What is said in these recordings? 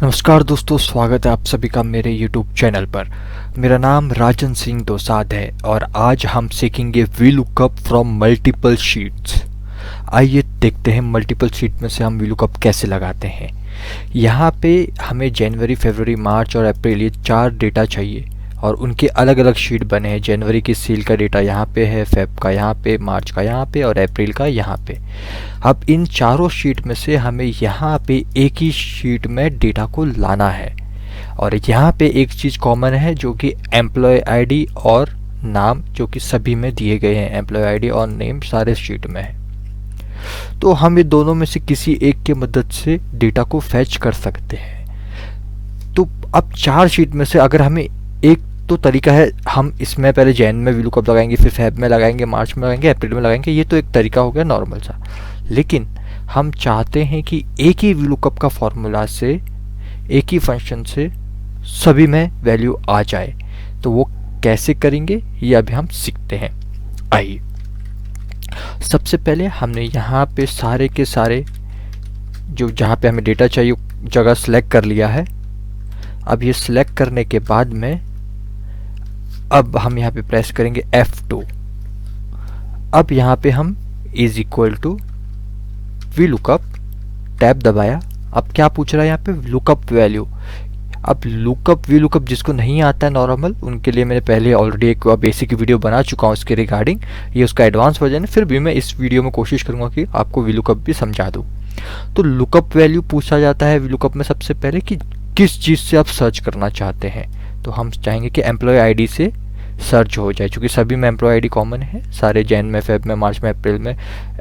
नमस्कार दोस्तों, स्वागत है आप सभी का मेरे YouTube चैनल पर। मेरा नाम राजन सिंह दोसाद है और आज हम सीखेंगे VLOOKUP फ्रॉम मल्टीपल शीट्स। आइए देखते हैं मल्टीपल शीट में से हम VLOOKUP कैसे लगाते हैं। यहाँ पे हमें जनवरी, फरवरी, मार्च और अप्रैल ये 4 डेटा चाहिए और उनके अलग अलग शीट बने हैं। जनवरी की सेल का डेटा यहाँ पे है, फेब का यहाँ पे, मार्च का यहाँ पे और अप्रैल का यहाँ पे। अब इन चारों शीट में से हमें यहाँ पे एक ही शीट में डेटा को लाना है और यहाँ पे एक चीज़ कॉमन है जो कि एम्प्लॉय आईडी और नाम, जो कि सभी में दिए गए हैं। एम्प्लॉय आईडी और नेम सारे शीट में है, तो हम ये दोनों में से किसी एक की मदद से डेटा को फैच कर सकते हैं। तो अब 4 शीट में से अगर हमें एक तो तरीका है, हम इसमें पहले जैन में VLOOKUP लगाएंगे, फिर फेब में लगाएंगे, मार्च में लगाएंगे, अप्रैल में लगाएंगे। ये तो एक तरीका हो गया नॉर्मल सा। लेकिन हम चाहते हैं कि एक ही VLOOKUP का फॉर्मूला से, एक ही फंक्शन से सभी में वैल्यू आ जाए। तो वो कैसे करेंगे ये अभी हम सीखते हैं। आइए, सबसे पहले हमने यहाँ पे सारे के सारे जो जहाँ पे हमें डेटा चाहिए जगह सेलेक्ट कर लिया है। अब ये सिलेक्ट करने के बाद में अब हम यहाँ पे प्रेस करेंगे F2। अब यहाँ पे हम is equal to VLOOKUP, tab दबाया। अब क्या पूछ रहा है यहाँ पे? Lookup value. अब लुकअप VLOOKUP जिसको नहीं आता है नॉर्मल, उनके लिए मैंने पहले ऑलरेडी एक बेसिक वीडियो बना चुका हूँ उसके रिगार्डिंग। ये उसका एडवांस वर्जन है, फिर भी मैं इस वीडियो में कोशिश करूँगा कि आपको VLOOKUP भी समझा दूँ। तो लुकअप वैल्यू पूछा जाता है VLOOKUP में सबसे पहले कि किस चीज़ से आप सर्च करना चाहते हैं। तो हम चाहेंगे कि एम्प्लॉय आईडी से सर्च हो जाए, क्योंकि सभी में एम्प्लॉय आईडी कॉमन है। सारे जैन में, फेब में, मार्च में, अप्रैल में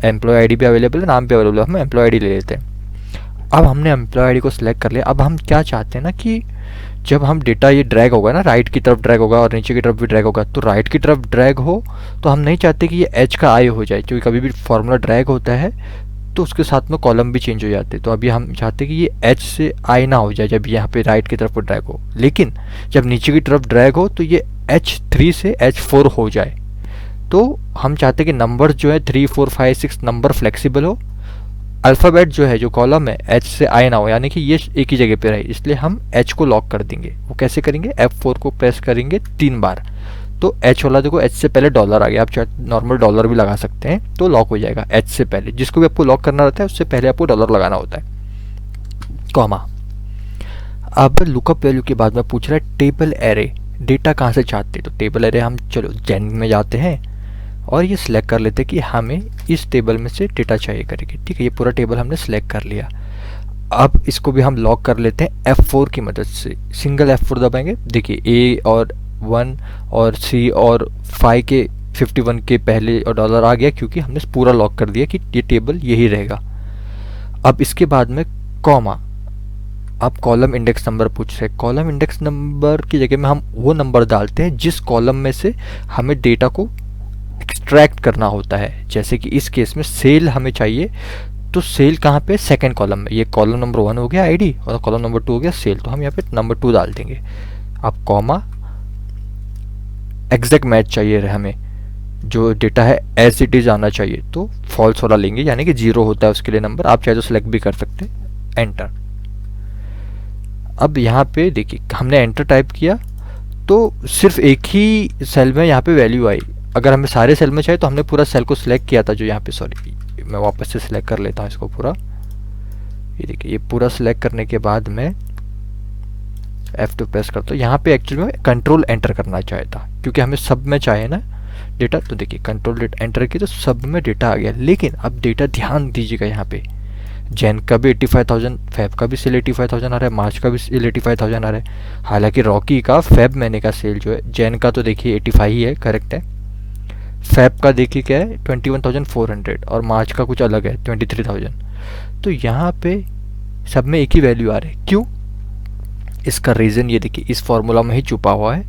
एम्प्लॉय आईडी भी अवेलेबल है, नाम भी अवेलेबल है। हम एम्प्लॉय आईडी ले लेते हैं। अब हमने एम्प्लॉय आईडी को सिलेक्ट कर लिया। अब हम क्या चाहते हैं ना कि जब हम डेटा ये ड्रैग होगा ना, राइट की तरफ ड्रैग होगा और नीचे की तरफ भी ड्रैग होगा। तो राइट की तरफ ड्रैग हो तो हम नहीं चाहते कि ये एच का आई हो जाए, क्योंकि कभी भी फॉर्मूला ड्रैग होता है तो उसके साथ में कॉलम भी चेंज हो जाते हैं। तो अभी हम चाहते हैं कि ये एच से आई ना हो जाए जब यहाँ पे राइट की तरफ ड्रैग हो, लेकिन जब नीचे की तरफ ड्रैग हो तो ये H3 से H4 हो जाए। तो हम चाहते हैं कि नंबर जो है 3, 4, 5, 6 नंबर फ्लेक्सिबल हो। अल्फ़ाबेट जो है, जो कॉलम है, H से I ना हो, यानी कि ये एक ही जगह पे रहे, इसलिए हम H को लॉक कर देंगे। वो कैसे करेंगे? F4 को प्रेस करेंगे 3 बार। तो H वाला देखो, H से पहले डॉलर आ गया। आप चाहे नॉर्मल डॉलर भी लगा सकते हैं तो लॉक हो जाएगा H से पहले। जिसको भी आपको लॉक करना रहता है उससे पहले आपको डॉलर लगाना होता है, कॉमा। अब लुकअप वैल्यू के बाद में पूछ रहा है टेबल एरे, डेटा कहाँ से चाहते हैं। तो टेबल एरे हम चलो जैन में जाते हैं और ये सिलेक्ट कर लेते हैं कि हमें इस टेबल में से डेटा चाहिए करेंगे। ठीक है, ये पूरा टेबल हमने सिलेक्ट कर लिया। अब इसको भी हम लॉक कर लेते हैं F4 की मदद से। सिंगल F4 दबाएंगे। देखिए A और 1 और C और 5 के 51 के पहले और डॉलर आ गया, क्योंकि हमने पूरा लॉक कर दिया कि ये टेबल यही रहेगा। अब इसके बाद में कॉमा। अब कॉलम इंडेक्स नंबर पूछ रहे हैं। कॉलम इंडेक्स नंबर की जगह में हम वो नंबर डालते हैं जिस कॉलम में से हमें डेटा को एक्सट्रैक्ट करना होता है। जैसे कि इस केस में सेल हमें चाहिए, तो सेल कहाँ पे? सेकंड कॉलम में। ये कॉलम नंबर 1 हो गया आईडी और कॉलम नंबर 2 हो गया सेल, तो हम यहाँ पे नंबर 2 डाल देंगे। अब कॉमा, एग्जैक्ट मैच चाहिए हमें, जो डेटा है एज इट इज आना चाहिए, तो फॉल्स वाला लेंगे, यानी कि 0 होता है उसके लिए नंबर। आप चाहे तो सिलेक्ट भी कर सकते हैं। एंटर। अब यहाँ पे देखिए हमने एंटर टाइप किया तो सिर्फ एक ही सेल में यहाँ पे वैल्यू आई। अगर हमें सारे सेल में चाहिए तो हमने पूरा सेल को सिलेक्ट किया था, जो यहाँ पे, सॉरी मैं वापस से सिलेक्ट कर लेता हूँ इसको पूरा। ये देखिए, ये पूरा सिलेक्ट करने के बाद में F2 प्रेस करता हूँ। यहाँ पे एक्चुअली में कंट्रोल एंटर करना चाहे था, क्योंकि हमें सब में चाहिए ना डेटा। तो देखिए कंट्रोल एंटर की तो सब में डेटा आ गया। लेकिन अब डेटा ध्यान दीजिएगा, यहाँ पे जैन का भी 85,000, फेब का भी सेल 85,000 आ रहा है, मार्च का भी सेल 85,000 आ रहा है। हालांकि रॉकी का फेब महीने का सेल जो है, जैन का तो देखिए 85 ही है, करेक्ट है। फेब का देखिए क्या है 21,400 और मार्च का कुछ अलग है 23,000। तो यहाँ पे सब में एक ही वैल्यू आ रही है। क्यों? इसका रीज़न ये देखिए इस फॉर्मूला में ही छुपा हुआ है।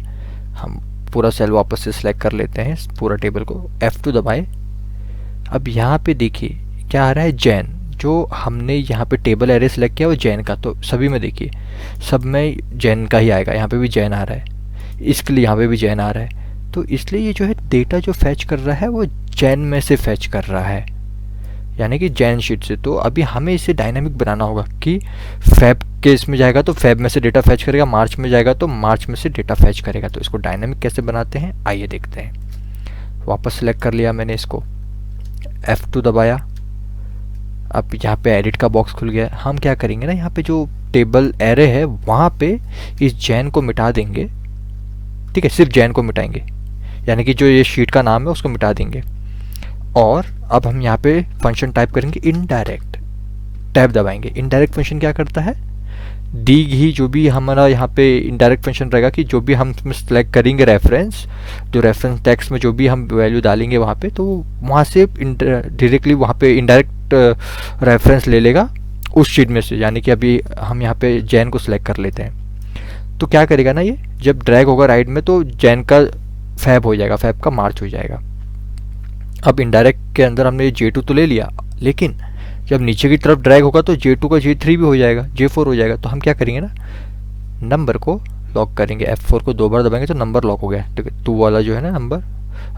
हम पूरा सेल वापस से सिलेक्ट कर लेते हैं, पूरा टेबल को F2 दबाए। अब यहाँ पे देखिए क्या आ रहा है, जैन। जो हमने यहाँ पे टेबल एरे सेलेक्ट किया वो जैन का, तो सभी में देखिए सब में जैन का ही आएगा। यहाँ पे भी जैन आ रहा है, इसके लिए यहाँ पे भी जैन आ रहा है। तो इसलिए ये जो है डेटा जो फैच कर रहा है वो जैन में से फैच कर रहा है। यानी कि जैन शीट से। तो अभी हमें इसे डायनामिक बनाना होगा कि फेब के इसमें जाएगा तो फेब में से डेटा फैच करेगा, मार्च में जाएगा तो मार्च में से डेटा फैच करेगा। तो इसको डायनामिक कैसे बनाते हैं आइए देखते हैं। वापस सेलेक्ट कर लिया मैंने इसको, F2 दबाया, अब यहाँ पे एडिट का बॉक्स खुल गया। हम क्या करेंगे ना, यहाँ पे जो टेबल एरे है वहाँ पे इस जैन को मिटा देंगे, ठीक है, सिर्फ जैन को मिटाएंगे, यानी कि जो ये शीट का नाम है उसको मिटा देंगे। और अब हम यहाँ पे फंक्शन टाइप करेंगे इनडायरेक्ट, टैब दबाएंगे। इनडायरेक्ट फंक्शन क्या करता है, दी ही जो भी हमारा यहाँ पे इनडायरेक्ट फंक्शन रहेगा कि जो भी हम इसमें सेलेक्ट करेंगे रेफरेंस, जो रेफरेंस टेक्स्ट में जो भी हम वैल्यू डालेंगे वहाँ पे, तो वहाँ से डायरेक्टली वहाँ पे इनडायरेक्ट रेफरेंस ले लेगा उस शीट में से। यानी कि अभी हम यहाँ पे जैन को सिलेक्ट कर लेते हैं, तो क्या करेगा ना, ये जब ड्रैग होगा राइट में तो जैन का फैब हो जाएगा, फैब का मार्च हो जाएगा। अब इनडायरेक्ट के अंदर हमने J2 तो ले लिया, लेकिन जब नीचे की तरफ ड्रैग होगा तो J2 का J3 भी हो जाएगा, J4 हो जाएगा। तो हम क्या करेंगे ना, नंबर को लॉक करेंगे, F4 को 2 बार दबाएंगे तो नंबर लॉक हो गया, ठीक है। 2 वाला जो है ना नंबर,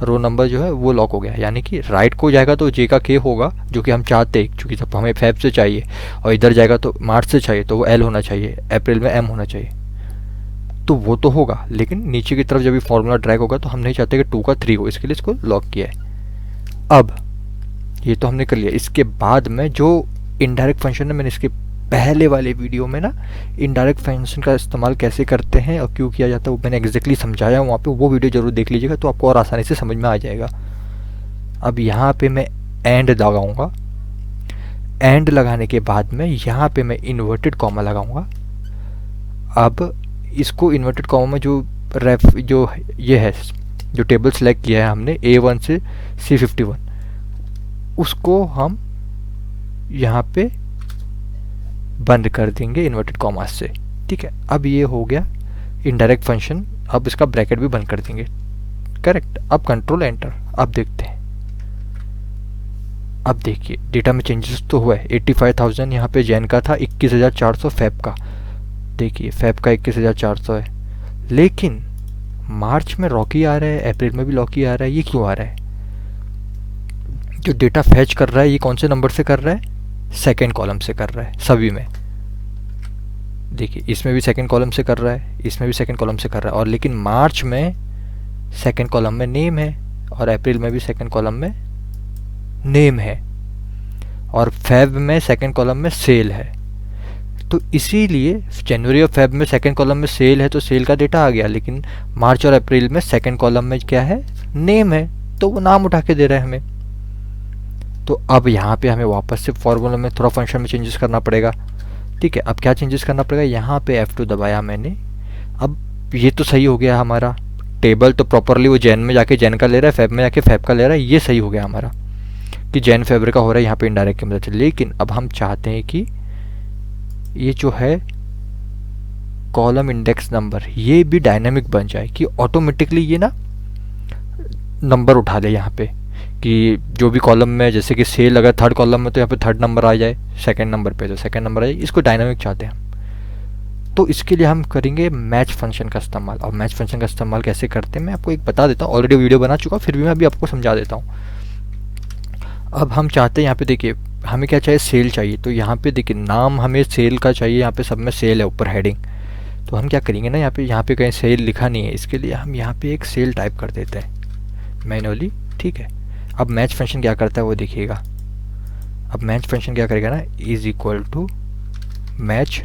रो नंबर जो है वो लॉक हो गया। यानी कि राइट को जाएगा तो J का K होगा, जो कि हम चाहते हैं, क्योंकि जब हमें फेब से चाहिए, और इधर जाएगा तो मार्च से चाहिए तो वो L होना चाहिए, अप्रैल में M होना चाहिए, तो वो तो होगा। लेकिन नीचे की तरफ जब भी फॉर्मूला ड्रैग होगा तो हम नहीं चाहते कि 2 का 3 हो, इसके लिए इसको लॉक किया है। अब ये तो हमने कर लिया। इसके बाद में जो इनडायरेक्ट फंक्शन है, मैंने इसके पहले वाले वीडियो में ना इनडायरेक्ट फंक्शन का इस्तेमाल कैसे करते हैं और क्यों किया जाता है वो मैंने एग्जैक्टली समझाया हूँ वहाँ पे, वो वीडियो जरूर देख लीजिएगा, तो आपको और आसानी से समझ में आ जाएगा। अब यहाँ पे मैं एंड लगाऊंगा, एंड लगाने के बाद में यहाँ पे मैं इन्वर्टेड कॉमा लगाऊंगा। अब इसको इन्वर्टेड कॉमा में जो जो ये है, जो टेबल सेलेक्ट किया है हमने A1 से C51, उसको हम यहाँ पे बंद कर देंगे इन्वर्टेड कॉमा से, ठीक है। अब ये हो गया इनडायरेक्ट फंक्शन, अब इसका ब्रैकेट भी बंद कर देंगे, करेक्ट। अब कंट्रोल एंटर, अब देखते हैं। अब देखिए डेटा में चेंजेस तो हुआ है। 85,000 यहाँ पे जैन का था, 21,400 फैब का, देखिए फैब का 21,400 है। लेकिन मार्च में लॉकी आ रहा है, अप्रैल में भी लॉकी आ रहा है, ये क्यों आ रहा है? जो डेटा फैच कर रहा है ये कौन से नंबर से कर रहा है? सेकेंड कॉलम से कर रहा है सभी में। देखिए इसमें भी सेकेंड कॉलम से कर रहा है, इसमें भी सेकेंड कॉलम से कर रहा है, और लेकिन मार्च में सेकेंड कॉलम में नेम है, और अप्रैल में भी सेकेंड कॉलम में नेम है, और फेब में सेकेंड कॉलम में सेल है। तो इसीलिए जनवरी और फेब में सेकेंड कॉलम में सेल है तो सेल का डेटा आ गया, लेकिन मार्च और अप्रैल में सेकेंड कॉलम में क्या है? नेम है, तो वो नाम उठा के दे रहा है हमें। तो अब यहाँ पे हमें वापस से फॉर्मूला में थोड़ा फंक्शन में चेंजेस करना पड़ेगा, ठीक है। अब क्या चेंजेस करना पड़ेगा? यहाँ पे F2 दबाया मैंने। अब ये तो सही हो गया हमारा टेबल, तो प्रॉपरली वो जैन में जाके जैन का ले रहा है, फेब में जाके फेब का ले रहा है, ये सही हो गया हमारा कि जैन फेबर का हो रहा है यहाँ पे इनडायरेक्ट की मदद से। लेकिन अब हम चाहते हैं कि ये जो है कॉलम इंडेक्स नंबर ये भी डायनामिक बन जाए, कि ऑटोमेटिकली ये ना नंबर उठा ले यहाँ पे, कि जो भी कॉलम में, जैसे कि सेल अगर थर्ड कॉलम में तो यहाँ पे थर्ड नंबर आ जाए, सेकंड नंबर पे तो सेकंड नंबर आ जाए। इसको डायनामिक चाहते हैं हम। तो इसके लिए हम करेंगे मैच फंक्शन का इस्तेमाल। और मैच फंक्शन का इस्तेमाल कैसे करते हैं मैं आपको एक बता देता हूँ, ऑलरेडी वीडियो बना चुका, फिर भी मैं अभी आपको समझा देता हूँ। अब हम चाहते हैं यहाँ पे देखिए हमें क्या चाहिए? सेल चाहिए। तो यहाँ पे देखिए नाम हमें सेल का चाहिए, यहाँ पे सब में सेल है ऊपर हेडिंग। तो हम क्या करेंगे ना, यहाँ पे कहीं सेल लिखा नहीं है, इसके लिए हम यहाँ पे एक सेल टाइप कर देते हैं मैनुअली, ठीक है। अब मैच फंक्शन क्या करता है वो देखिएगा। अब मैच फंक्शन क्या करेगा ना, is equal to match,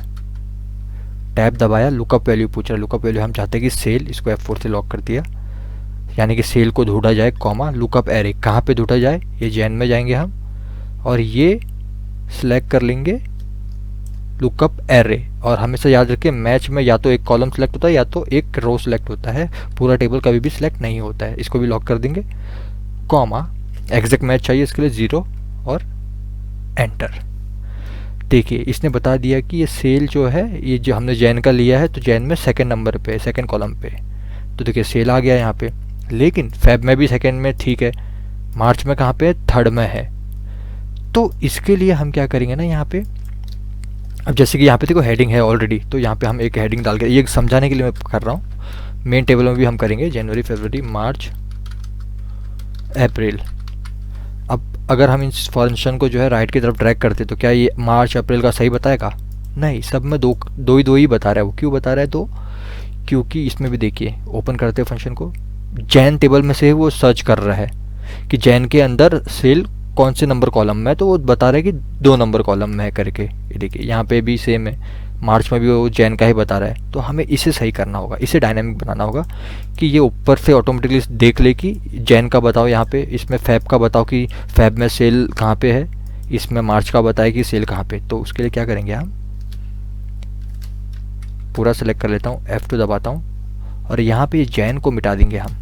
tab दबाया, लुकअप वैल्यू पूछ रहा है। लुकअप वैल्यू हम चाहते हैं कि सेल, इसको F4 से लॉक कर दिया, यानी कि सेल को ढूंढा जाए, कॉमा लुकअप एरे कहाँ पे ढूंढा जाए? ये जैन में जाएंगे हम, और ये सिलेक्ट कर लेंगे लुकअप एरे। और हमेशा याद रखें मैच में या तो एक कॉलम सेलेक्ट होता है या तो एक रो सेलेक्ट होता है, पूरा टेबल कभी भी सिलेक्ट नहीं होता है। इसको भी लॉक कर देंगे, कॉमा एग्जैक्ट मैच चाहिए इसके लिए 0 और एंटर। देखिए इसने बता दिया कि ये सेल जो है ये जो हमने जैन का लिया है तो जैन में सेकंड नंबर पे, सेकंड कॉलम पे। तो देखिए सेल आ गया यहाँ पे, लेकिन फेब में भी सेकंड में, ठीक है। मार्च में कहाँ पे? थर्ड में है। तो इसके लिए हम क्या करेंगे ना, यहाँ पे अब जैसे कि यहाँ पे देखो हेडिंग है ऑलरेडी, तो यहाँ पे हम एक हेडिंग डाल के, ये समझाने के लिए मैं कर रहा हूँ। मेन टेबल में भी हम करेंगे जनवरी, फरवरी, मार्च, अप्रैल। अब अगर हम इस फंक्शन को जो है राइट की तरफ ड्रैग करते तो क्या ये मार्च अप्रैल का सही बताएगा? नहीं, सब में दो ही बता रहा है। वो क्यों बता रहा है? तो क्योंकि इसमें भी देखिए, ओपन करते हैं फंक्शन को, जैन टेबल में से वो सर्च कर रहा है कि जैन के अंदर सेल कौन से नंबर कॉलम में है, तो वो बता रहा है कि 2 नंबर कॉलम में है करके। ये देखिए यहाँ पे भी सेम है, मार्च में भी वो जैन का ही बता रहा है। तो हमें इसे सही करना होगा, इसे डायनामिक बनाना होगा कि ये ऊपर से ऑटोमेटिकली देख ले कि जैन का बताओ यहाँ पे, इसमें फैब का बताओ कि फैब में सेल कहाँ पे है, इसमें मार्च का बताए कि सेल कहाँ पे। तो उसके लिए क्या करेंगे, हम पूरा सेलेक्ट कर लेता हूँ, F2 दबाता हूँ और यहाँ पे जैन को मिटा देंगे हम।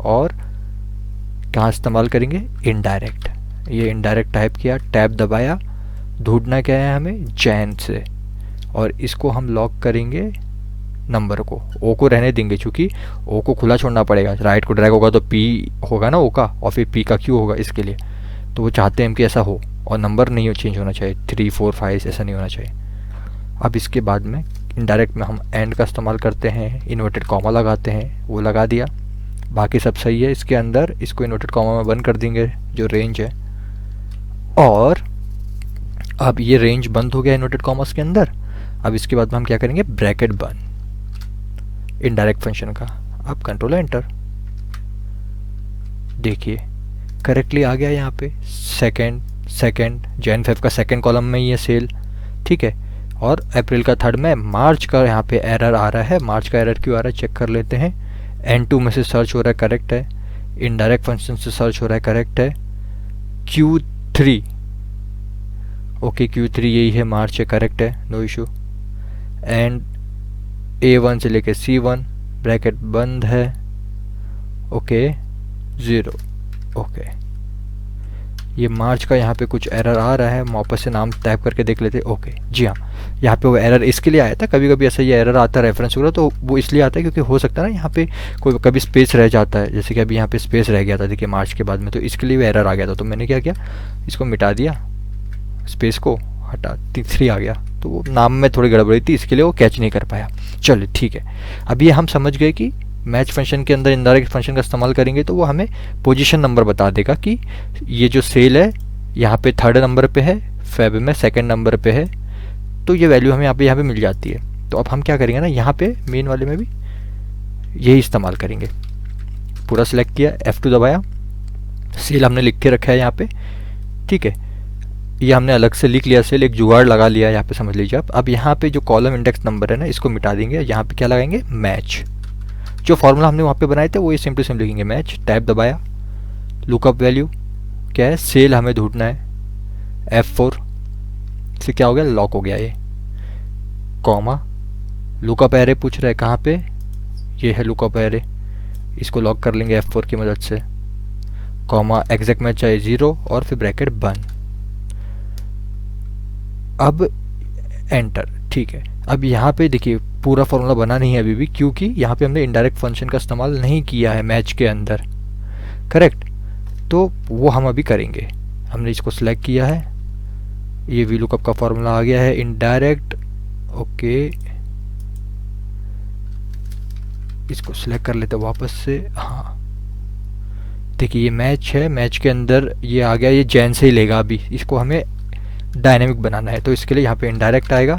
और कहाँ इस्तेमाल करेंगे? इनडायरेक्ट। ये इनडायरेक्ट टाइप किया, टैब दबाया, ढूंढना क्या है हमें? जैन से। और इसको हम लॉक करेंगे नंबर को, ओ को रहने देंगे क्योंकि ओ को खुला छोड़ना पड़ेगा। राइट को ड्रैग होगा तो पी होगा ना ओ का, और फिर पी का क्यू होगा, इसके लिए। तो वो चाहते हैं कि ऐसा हो, और नंबर नहीं चेंज होना चाहिए, 3 4 5 ऐसा नहीं होना चाहिए। अब इसके बाद में इनडायरेक्ट में हम एंड का इस्तेमाल करते हैं, इन्वर्टेड कॉमा लगाते हैं, वो लगा दिया, बाकी सब सही है। इसके अंदर इसको इन्वर्टेड कॉमा में बंद कर देंगे जो रेंज है। और अब ये रेंज बंद हो गया इन्वर्टेड कॉमास के अंदर। अब इसके बाद में हम क्या करेंगे? ब्रैकेट बंद इनडायरेक्ट फंक्शन का। अब कंट्रोल एंटर, देखिए करेक्टली आ गया यहाँ पे। सेकंड जैन फेब का सेकंड कॉलम में ही है सेल, ठीक है। और अप्रैल का थर्ड में, मार्च का यहाँ पे एरर आ रहा है। मार्च का एरर क्यों आ रहा है चेक कर लेते हैं। N2 में से सर्च हो रहा है, करेक्ट है। इनडायरेक्ट फंक्शन से सर्च हो रहा है, करेक्ट है। Q3, ओके Q3 यही है, मार्च है, करेक्ट है, नो इशू। एंड A1 से लेके C1 ब्रैकेट बंद है, ओके 0, ओके। ये मार्च का यहाँ पे कुछ एरर आ रहा है, हम वापस से नाम टाइप करके देख लेते हैं, ओके जी हाँ। यहाँ पे वो एरर इसके लिए आया था, कभी कभी ऐसा ये एरर आता है रेफरेंस वगैरह, तो वो इसलिए आता है क्योंकि हो सकता है ना यहाँ पे कोई कभी स्पेस रह जाता है, जैसे कि अभी यहाँ पे स्पेस रह गया था देखिए मार्च के बाद में, तो इसके लिए वो एरर आ गया था। तो मैंने क्या किया, इसको मिटा दिया, स्पेस को हटा, 3 आ गया, तो वो नाम में थोड़ी गड़बड़ी थी, इसके लिए वो कैच नहीं कर पाया। चलिए ठीक है, अब ये हम समझ गए कि मैच फंक्शन के अंदर इनडायरेक्ट फंक्शन का इस्तेमाल करेंगे तो वो हमें पोजीशन नंबर बता देगा कि ये जो सेल है यहाँ पे 3rd नंबर पे है, फेब में 2nd नंबर पे है, तो ये वैल्यू हमें यहाँ पे मिल जाती है। तो अब हम क्या करेंगे ना, यहाँ पे मेन वाले में भी यही इस्तेमाल करेंगे। पूरा सिलेक्ट किया, F2 दबाया, सेल हमने लिख के रखा है यहाँ पे, ठीक है। ये हमने अलग से लिख लिया सेल, एक जुगाड़ लगा लिया यहाँ पे, समझ लीजिए आप। अब यहाँ पे जो कॉलम इंडेक्स नंबर है ना, इसको मिटा देंगे, यहाँ पे क्या लगाएंगे? मैच। जो फॉर्मूला हमने वहाँ पे बनाए थे वो ये सिंपली लिखेंगे, मैच, टैब दबाया, लुकअप वैल्यू क्या है? सेल हमें ढूंढना है, F4 से क्या हो गया? लॉक हो गया ये, कॉमा, लुकअप एरे पूछ रहा है कहाँ पे? ये है लुकअप एरे, इसको लॉक कर लेंगे F4 की मदद से, कॉमा, एग्जैक्ट मैच चाहिए 0 और फिर ब्रैकेट बंद। अब एंटर, ठीक है। अब यहाँ पे देखिए पूरा फॉर्मूला बना नहीं है अभी भी, क्योंकि यहाँ पे हमने इनडायरेक्ट फंक्शन का इस्तेमाल नहीं किया है मैच के अंदर, करेक्ट। तो वो हम अभी करेंगे। हमने इसको सिलेक्ट किया है, ये वी लुकअप का फॉर्मूला आ गया है, इनडायरेक्ट, ओके। इसको सिलेक्ट कर लेते वापस से, हाँ देखिए ये मैच है, मैच के अंदर ये आ गया, ये जैन से ही लेगा। अभी इसको हमें डायनेमिक बनाना है, तो इसके लिए यहाँ पे इनडायरेक्ट आएगा,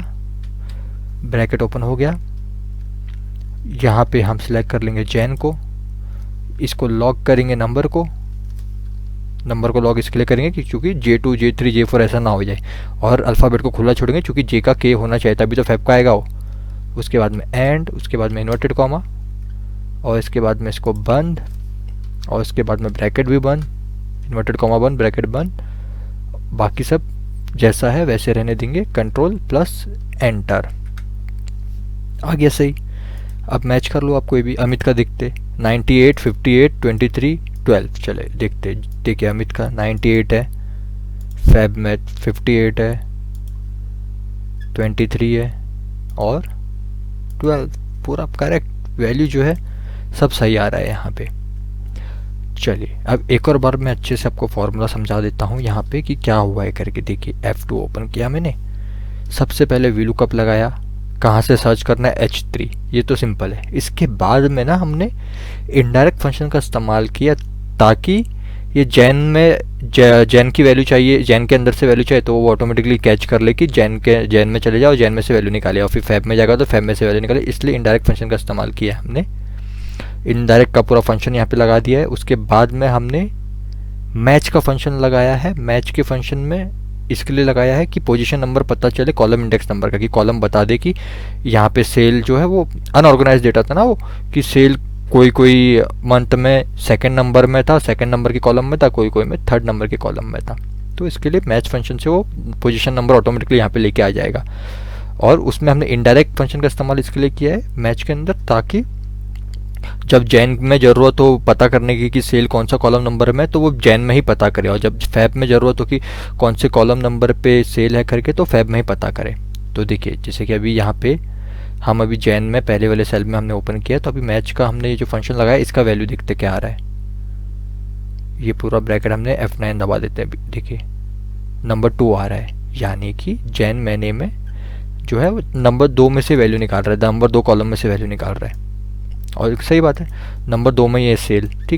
ब्रैकेट ओपन हो गया, यहाँ पे हम सिलेक्ट कर लेंगे जैन को, इसको लॉक करेंगे नंबर को लॉक इसके लिए करेंगे कि क्योंकि J2 J3 J4 ऐसा ना हो जाए, और अल्फ़ाबेट को खुला छोड़ेंगे क्योंकि J का K होना चाहिए तभी तो फैब का आएगा वो। उसके बाद में एंड, उसके बाद में इन्वर्टेड कॉमा, और इसके बाद में इसको बंद, और इसके बाद में ब्रैकेट भी बंद, इन्वर्टेड कॉमा बंद, ब्रैकेट बंद, बाकी सब जैसा है वैसे रहने देंगे, कंट्रोल प्लस एंटर, आ गया सही। अब मैच कर लो आप कोई भी, अमित का देखते 98 58 23 12, चले देखते, देखिए अमित का 98 है, फैब में 58 है, 23 है और 12, पूरा करेक्ट वैल्यू जो है सब सही आ रहा है यहाँ पे। चलिए अब एक और बार मैं अच्छे से आपको फॉर्मूला समझा देता हूँ यहाँ पे कि क्या हुआ है करके। देखिए F2 ओपन किया मैंने, सबसे पहले वी लुकअप लगाया, कहाँ से सर्च करना है? H3, ये तो सिंपल है। इसके बाद में ना हमने इनडायरेक्ट फंक्शन का इस्तेमाल किया ताकि ये जैन में जैन की वैल्यू चाहिए, जैन के अंदर से वैल्यू चाहिए तो वो ऑटोमेटिकली कैच कर ले कि जैन में चले जाओ, जैन में से वैल्यू निकाले, और फिर फैब में जाएगा तो फैब में से वैल्यू निकाले। इसलिए इनडायरेक्ट फंक्शन का इस्तेमाल किया है हमने। इनडायरेक्ट का पूरा फंक्शन यहाँ पे लगा दिया है। उसके बाद में हमने मैच का फंक्शन लगाया है। मैच के फंक्शन में इसके लिए लगाया है कि पोजीशन नंबर पता चले कॉलम इंडेक्स नंबर का, कि कॉलम बता दे कि यहाँ पे सेल जो है वो अनऑर्गेनाइज डेटा था ना वो, कि सेल कोई कोई मंथ में सेकंड नंबर में था, सेकंड नंबर के कॉलम में था, कोई कोई में थर्ड नंबर के कॉलम में था। तो इसके लिए मैच फंक्शन से वो पोजीशन नंबर ऑटोमेटिकली यहाँ पे लेके आ जाएगा। और उसमें हमने इनडायरेक्ट फंक्शन का इस्तेमाल इसके लिए किया है मैच के अंदर, ताकि जब जैन में ज़रूरत हो पता करने की कि सेल कौन सा कॉलम नंबर में है तो वो जैन में ही पता करे, और जब फैब में ज़रूरत हो कि कौन से कॉलम नंबर पे सेल है करके तो फैब में ही पता करे। तो देखिए जैसे कि अभी यहाँ पे हम अभी जैन में पहले वाले सेल में हमने ओपन किया, तो अभी मैच का हमने ये जो फंक्शन लगाया इसका वैल्यू देखते क्या आ रहा है। ये पूरा ब्रैकेट हमने F9 दबा देते हैं। अभी देखिए नंबर 2 आ रहा है, यानी कि जैन महीने में जो है वो नंबर 2 में से वैल्यू निकाल रहा है, नंबर 2 कॉलम में से वैल्यू निकाल रहा है। और सही बात है, नंबर 2 में ये सेल, ठीक।